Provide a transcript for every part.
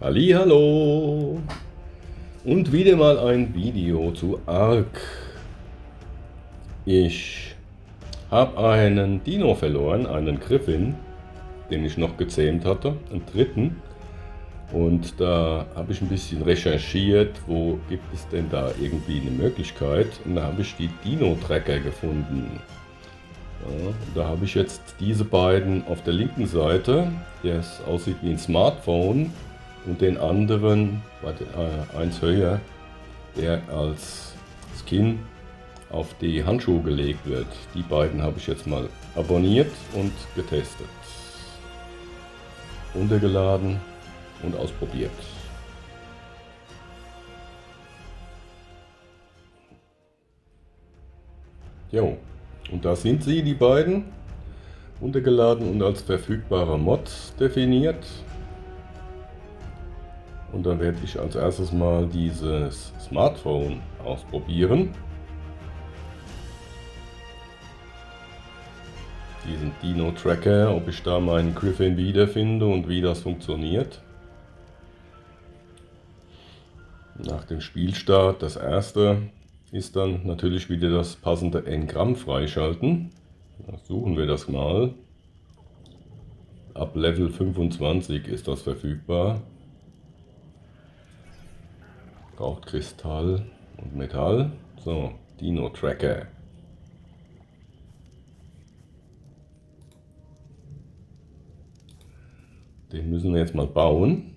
Hallihallo! Und wieder mal ein Video zu Ark. Ich habe einen Dino verloren, einen Griffin, den ich noch gezähmt hatte, einen dritten. Und da habe ich ein bisschen recherchiert, wo gibt es denn da irgendwie eine Möglichkeit. Und da habe ich die Dino-Tracker gefunden. Ja, da habe ich jetzt diese beiden auf der linken Seite, der es aussieht wie ein Smartphone, und den anderen, eins höher, der als Skin auf die Handschuhe gelegt wird. Die beiden habe ich jetzt mal abonniert und getestet, runtergeladen und ausprobiert. Jo, und da sind sie, die beiden, runtergeladen und als verfügbarer Mod definiert. Und dann werde ich als erstes mal dieses Smartphone ausprobieren. Diesen Dino-Tracker, ob ich da meinen Griffin wiederfinde und wie das funktioniert. Nach dem Spielstart, das erste, ist dann natürlich wieder das passende Engramm freischalten. Suchen wir das mal. Ab Level 25 ist das verfügbar. Braucht Kristall und Metall. So, Dino-Tracker. Den müssen wir jetzt mal bauen.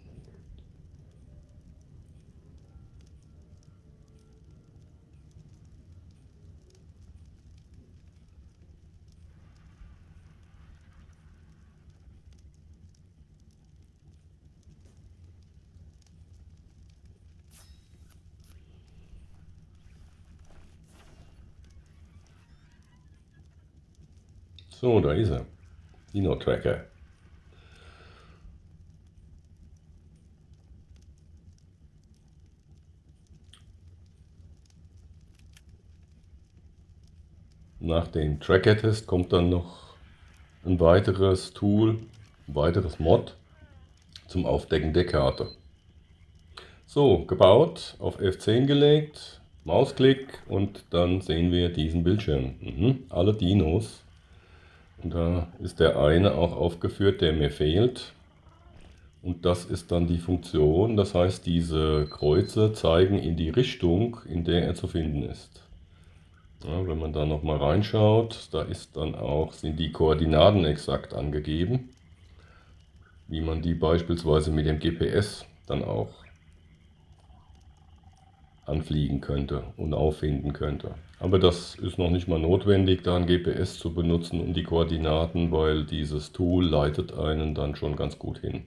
So, da ist er. Dino-Tracker. Nach dem Tracker-Test kommt dann noch ein weiteres Tool, ein weiteres Mod zum Aufdecken der Karte. So, gebaut, auf F10 gelegt, Mausklick und dann sehen wir diesen Bildschirm. Alle Dinos. Und da ist der eine auch aufgeführt, der mir fehlt. Und das ist dann die Funktion, das heißt, diese Kreuze zeigen in die Richtung, in der er zu finden ist. Ja, wenn man da nochmal reinschaut, da ist dann auch, sind die Koordinaten exakt angegeben, wie man die beispielsweise mit dem GPS dann auch anfliegen könnte und auffinden könnte. Aber das ist noch nicht mal notwendig, da ein GPS zu benutzen und die Koordinaten, weil dieses Tool leitet einen dann schon ganz gut hin.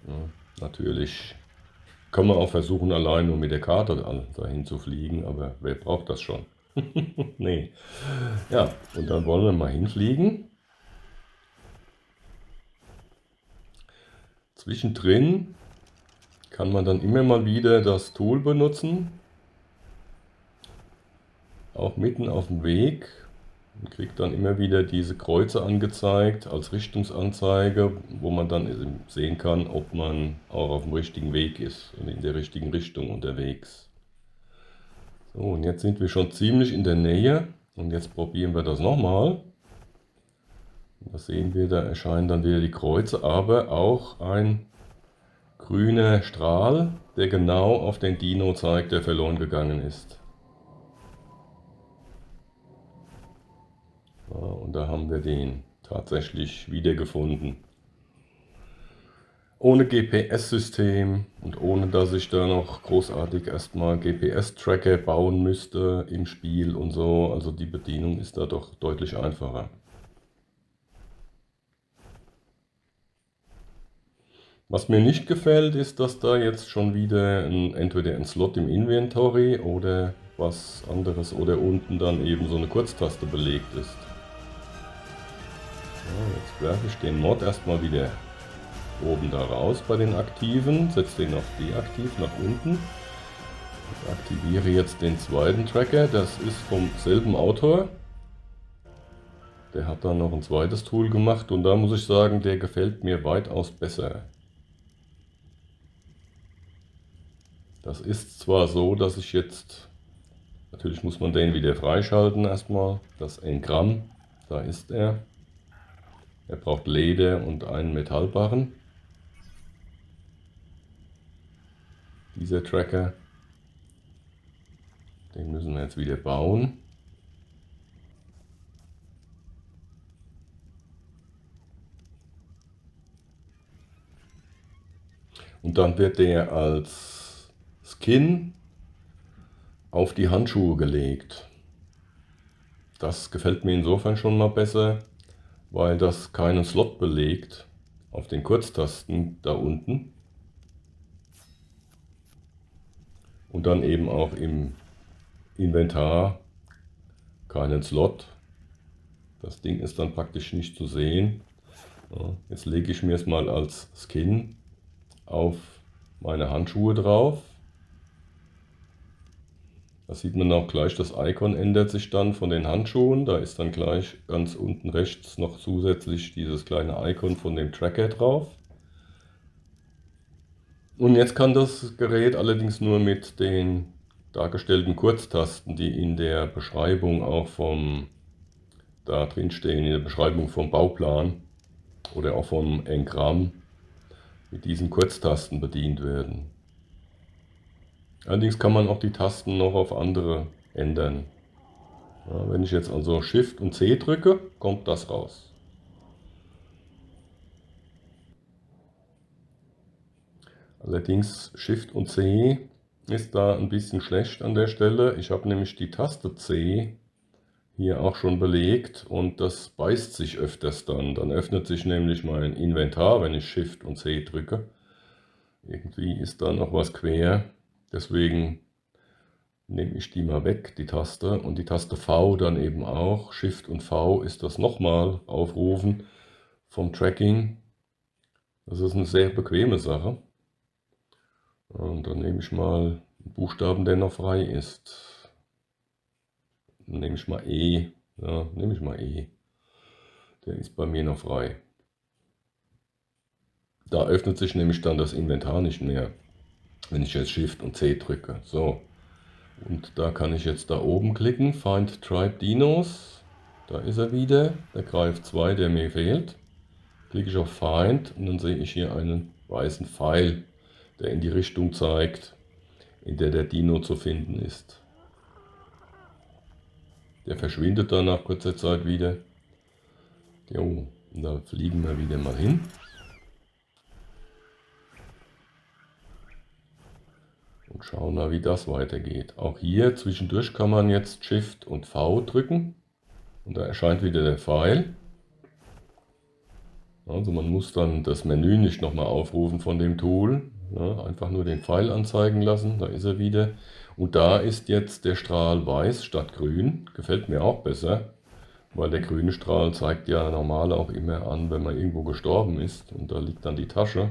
Ja, natürlich kann man auch versuchen, allein nur mit der Karte dahin zu fliegen, aber wer braucht das schon? Nee. Ja, und dann wollen wir mal hinfliegen. Zwischendrin kann man dann immer mal wieder das Tool benutzen. Auch mitten auf dem Weg. Man kriegt dann immer wieder diese Kreuze angezeigt als Richtungsanzeige, wo man dann sehen kann, ob man auch auf dem richtigen Weg ist und in der richtigen Richtung unterwegs. So, und jetzt sind wir schon ziemlich in der Nähe und jetzt probieren wir das nochmal. Da sehen wir, da erscheinen dann wieder die Kreuze, aber auch ein grüner Strahl, der genau auf den Dino zeigt, der verloren gegangen ist. Ja, und da haben wir den tatsächlich wiedergefunden. Ohne GPS-System und ohne dass ich da noch großartig erstmal GPS-Tracker bauen müsste im Spiel und so. Also die Bedienung ist da doch deutlich einfacher. Was mir nicht gefällt, ist, dass da jetzt schon wieder entweder ein Slot im Inventory oder was anderes oder unten dann eben so eine Kurztaste belegt ist. Ja, jetzt werfe ich den Mod erstmal wieder oben da raus bei den Aktiven, setze den auf deaktiv nach unten. Ich aktiviere jetzt den zweiten Tracker, das ist vom selben Autor. Der hat dann noch ein zweites Tool gemacht und da muss ich sagen, der gefällt mir weitaus besser. Das ist zwar so, dass ich jetzt, natürlich muss man den wieder freischalten erstmal, das Engramm, da ist er. Er braucht Leder und einen Metallbarren. Dieser Tracker, den müssen wir jetzt wieder bauen. Und dann wird der als Skin auf die Handschuhe gelegt. Das gefällt mir insofern schon mal besser, weil das keinen Slot belegt auf den Kurztasten da unten. Und dann eben auch im Inventar keinen Slot. Das Ding ist dann praktisch nicht zu sehen. Ja, jetzt lege ich mir es mal als Skin auf meine Handschuhe drauf. Da sieht man auch gleich, das Icon ändert sich dann von den Handschuhen. Da ist dann gleich ganz unten rechts noch zusätzlich dieses kleine Icon von dem Tracker drauf. Und jetzt kann das Gerät allerdings nur mit den dargestellten Kurztasten, die in der Beschreibung auch da drin stehen, in der Beschreibung vom Bauplan oder auch vom Engramm, mit diesen Kurztasten bedient werden. Allerdings kann man auch die Tasten noch auf andere ändern. Ja, wenn ich jetzt also Shift und C drücke, kommt das raus. Allerdings Shift und C ist da ein bisschen schlecht an der Stelle. Ich habe nämlich die Taste C hier auch schon belegt und das beißt sich öfters dann. Dann öffnet sich nämlich mein Inventar, wenn ich Shift und C drücke. Irgendwie ist da noch was quer. Deswegen nehme ich die mal weg, die Taste. Und die Taste V dann eben auch. Shift und V ist das nochmal aufrufen vom Tracking. Das ist eine sehr bequeme Sache. Und dann nehme ich mal einen Buchstaben, der noch frei ist. Dann nehme ich mal E. Ja, nehme ich mal E. Der ist bei mir noch frei. Da öffnet sich nämlich dann das Inventar nicht mehr, wenn ich jetzt Shift und C drücke. So. Und da kann ich jetzt da oben klicken, Find Tribe Dinos. Da ist er wieder, der Greif 2, der mir fehlt. Klicke ich auf Find und dann sehe ich hier einen weißen Pfeil, der in die Richtung zeigt, in der der Dino zu finden ist. Der verschwindet dann nach kurzer Zeit wieder. Jo, und da fliegen wir wieder mal hin. Und schauen mal, wie das weitergeht. Auch hier zwischendurch kann man jetzt Shift und V drücken. Und da erscheint wieder der Pfeil. Also man muss dann das Menü nicht nochmal aufrufen von dem Tool. Ja, einfach nur den Pfeil anzeigen lassen, da ist er wieder. Und da ist jetzt der Strahl weiß statt grün. Gefällt mir auch besser, weil der grüne Strahl zeigt ja normal auch immer an, wenn man irgendwo gestorben ist. Und da liegt dann die Tasche.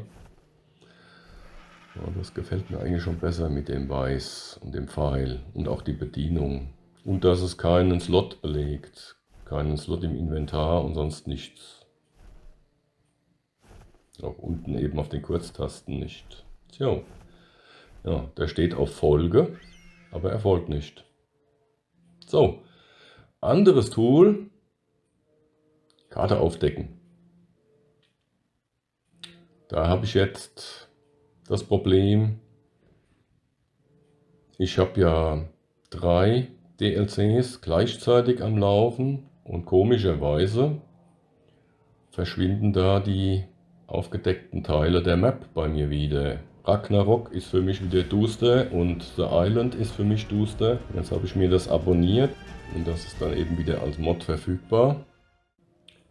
Ja, das gefällt mir eigentlich schon besser mit dem Weiß und dem Pfeil und auch die Bedienung. Und dass es keinen Slot belegt, keinen Slot im Inventar und sonst nichts. Auch unten eben auf den Kurztasten nicht. Tja, ja, der steht auf Folge, aber er folgt nicht. So, anderes Tool, Karte aufdecken. Da habe ich jetzt das Problem, ich habe ja 3 DLCs gleichzeitig am Laufen und komischerweise verschwinden da die aufgedeckten Teile der Map bei mir wieder. Ragnarok ist für mich wieder duster und The Island ist für mich duster. Jetzt habe ich mir das abonniert und das ist dann eben wieder als Mod verfügbar.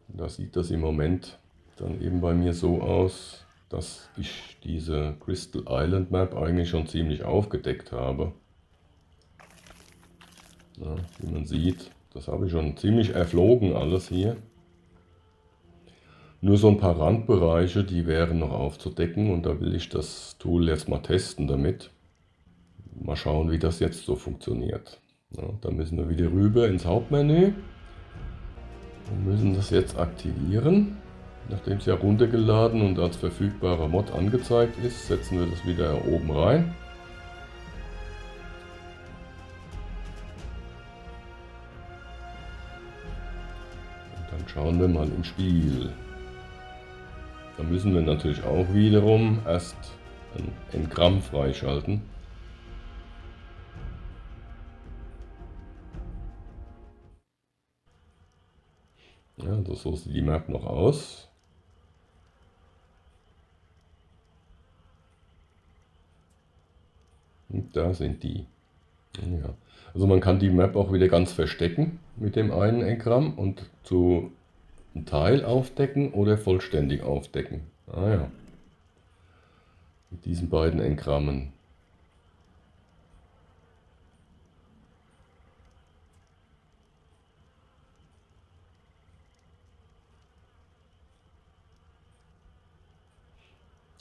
Da sieht das im Moment dann eben bei mir so aus, dass ich diese Crystal Island Map eigentlich schon ziemlich aufgedeckt habe. Ja, wie man sieht, das habe ich schon ziemlich erflogen alles hier. Nur so ein paar Randbereiche, die wären noch aufzudecken und da will ich das Tool jetzt mal testen damit. Mal schauen, wie das jetzt so funktioniert. Ja, da müssen wir wieder rüber ins Hauptmenü und müssen das jetzt aktivieren. Nachdem es ja runtergeladen und als verfügbarer Mod angezeigt ist, setzen wir das wieder oben rein. Schauen wir mal im Spiel. Da müssen wir natürlich auch wiederum erst ein Engramm freischalten. Ja, also so sieht die Map noch aus. Und da sind die. Ja. Also man kann die Map auch wieder ganz verstecken mit dem einen Engramm und zu einem Teil aufdecken oder vollständig aufdecken. Ah ja, mit diesen beiden Engrammen.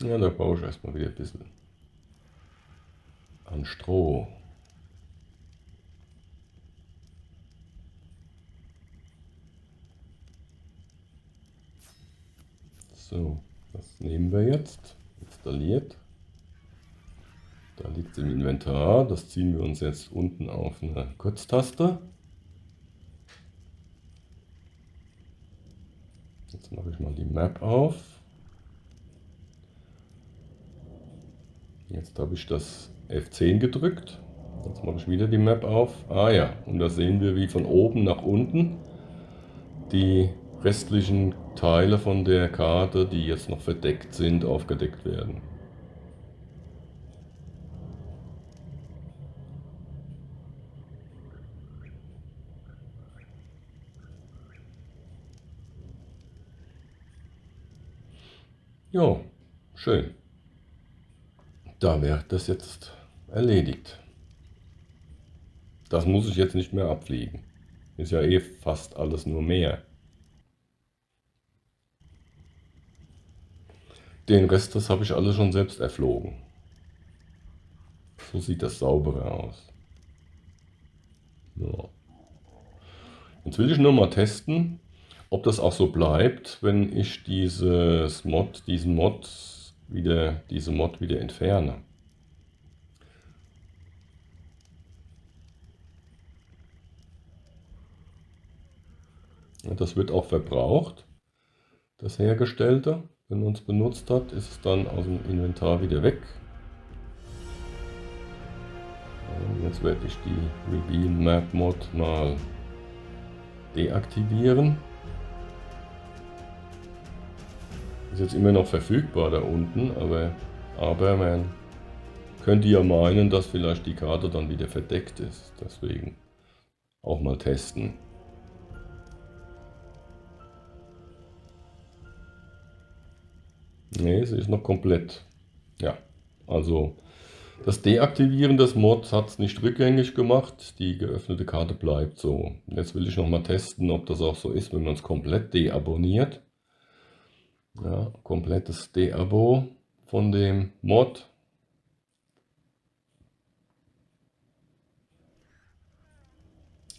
Ja, da baue ich erstmal wieder ein bisschen an Stroh. So, das nehmen wir jetzt. Installiert. Da liegt es im Inventar. Das ziehen wir uns jetzt unten auf eine Kurztaste. Jetzt mache ich mal die Map auf. Jetzt habe ich das F10 gedrückt. Jetzt mache ich wieder die Map auf. Ah ja, und da sehen wir, wie von oben nach unten die restlichen Teile von der Karte, die jetzt noch verdeckt sind, aufgedeckt werden. Ja, schön. Da wäre das jetzt erledigt. Das muss ich jetzt nicht mehr abfliegen. Ist ja eh fast alles nur Meer. Den Rest, das habe ich alles schon selbst erflogen. So sieht das sauberer aus. Ja. Jetzt will ich nur mal testen, ob das auch so bleibt, wenn ich diese Mod wieder entferne. Ja, das wird auch verbraucht, das Hergestellte. Wenn man es benutzt hat, ist es dann aus dem Inventar wieder weg. Und jetzt werde ich die Reveal Map Mod mal deaktivieren. Ist jetzt immer noch verfügbar da unten, aber man könnte ja meinen, dass vielleicht die Karte dann wieder verdeckt ist. Deswegen auch mal testen. Ne, sie ist noch komplett. Ja, also das Deaktivieren des Mods hat es nicht rückgängig gemacht. Die geöffnete Karte bleibt so. Jetzt will ich noch mal testen, ob das auch so ist, wenn man es komplett deabonniert. Ja, komplettes Deabo von dem Mod.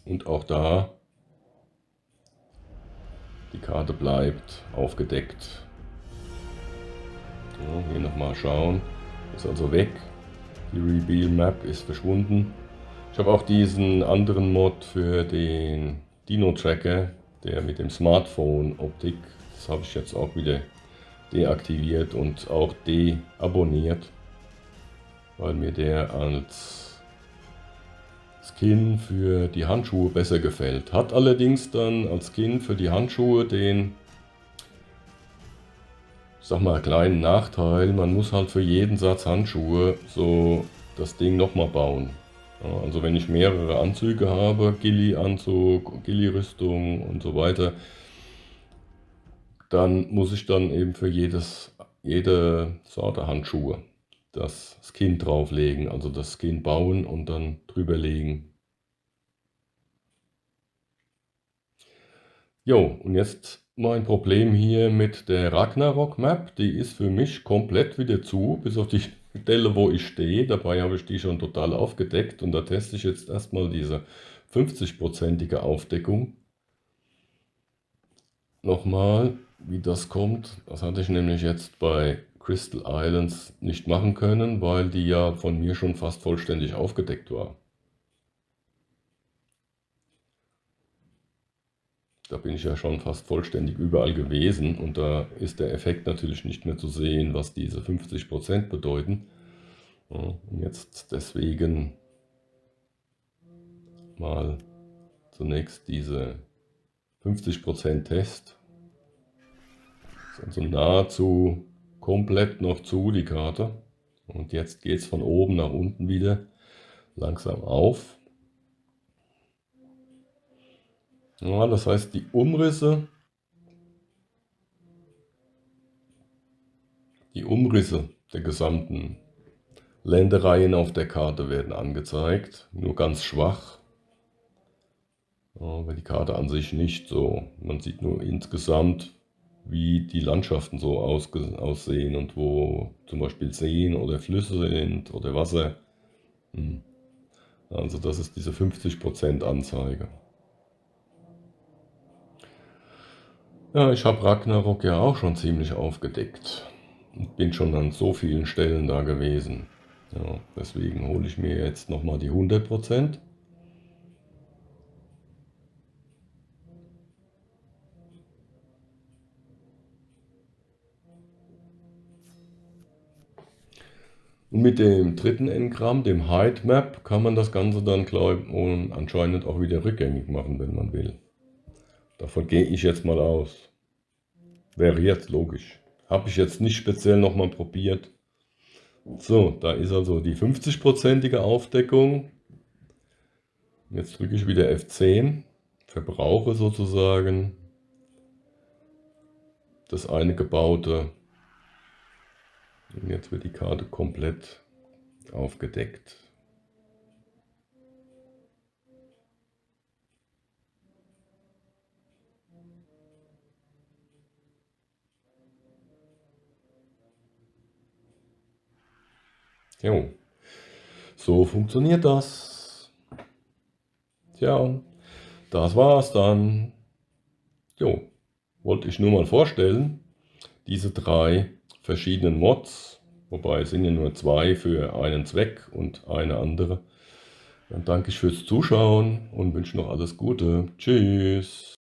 Und auch da, die Karte bleibt aufgedeckt. So, hier nochmal schauen. Ist also weg. Die Reveal Map ist verschwunden. Ich habe auch diesen anderen Mod für den Dino Tracker, der mit dem Smartphone Optik. Das habe ich jetzt auch wieder deaktiviert und auch deabonniert, weil mir der als Skin für die Handschuhe besser gefällt. Hat allerdings dann als Skin für die Handschuhe den, ich sag mal, kleinen Nachteil. Man muss halt für jeden Satz Handschuhe so das Ding nochmal bauen. Ja, also wenn ich mehrere Anzüge habe, Ghillie-Anzug, Ghillie-Rüstung und so weiter, dann muss ich dann eben für jede Sorte Handschuhe das Skin drauflegen, also das Skin bauen und dann drüber legen. Jo, und jetzt mein Problem hier mit der Ragnarok Map, die ist für mich komplett wieder zu, bis auf die Stelle, wo ich stehe. Dabei habe ich die schon total aufgedeckt und da teste ich jetzt erstmal diese 50-prozentige Aufdeckung. Nochmal, wie das kommt. Das hatte ich nämlich jetzt bei Crystal Islands nicht machen können, weil die ja von mir schon fast vollständig aufgedeckt war. da bin ich ja schon fast vollständig überall gewesen und da ist der Effekt natürlich nicht mehr zu sehen, was diese 50% bedeuten. Ja, und jetzt deswegen mal zunächst diese 50% Test. Ist also nahezu komplett noch zu, die Karte. Und jetzt geht es von oben nach unten wieder langsam auf. Ja, das heißt, die Umrisse der gesamten Ländereien auf der Karte werden angezeigt, nur ganz schwach. Aber die Karte an sich nicht so. Man sieht nur insgesamt, wie die Landschaften so aussehen und wo zum Beispiel Seen oder Flüsse sind oder Wasser. Also das ist diese 50% Anzeige. Ja, ich habe Ragnarok ja auch schon ziemlich aufgedeckt und bin schon an so vielen Stellen da gewesen. Ja, deswegen hole ich mir jetzt nochmal die 100%. Und mit dem dritten Engramm, dem Height Map, kann man das Ganze dann und anscheinend auch wieder rückgängig machen, wenn man will. Davon gehe ich jetzt mal aus. Wäre jetzt logisch. Habe ich jetzt nicht speziell nochmal probiert. So, da ist also die 50%ige Aufdeckung. Jetzt drücke ich wieder F10, verbrauche sozusagen das eine gebaute. Und jetzt wird die Karte komplett aufgedeckt. Jo, so funktioniert das. Tja, das war's dann. Jo, wollte ich nur mal vorstellen, diese 3 verschiedenen Mods, wobei es sind ja nur 2 für einen Zweck und eine andere. Dann danke ich fürs Zuschauen und wünsche noch alles Gute. Tschüss.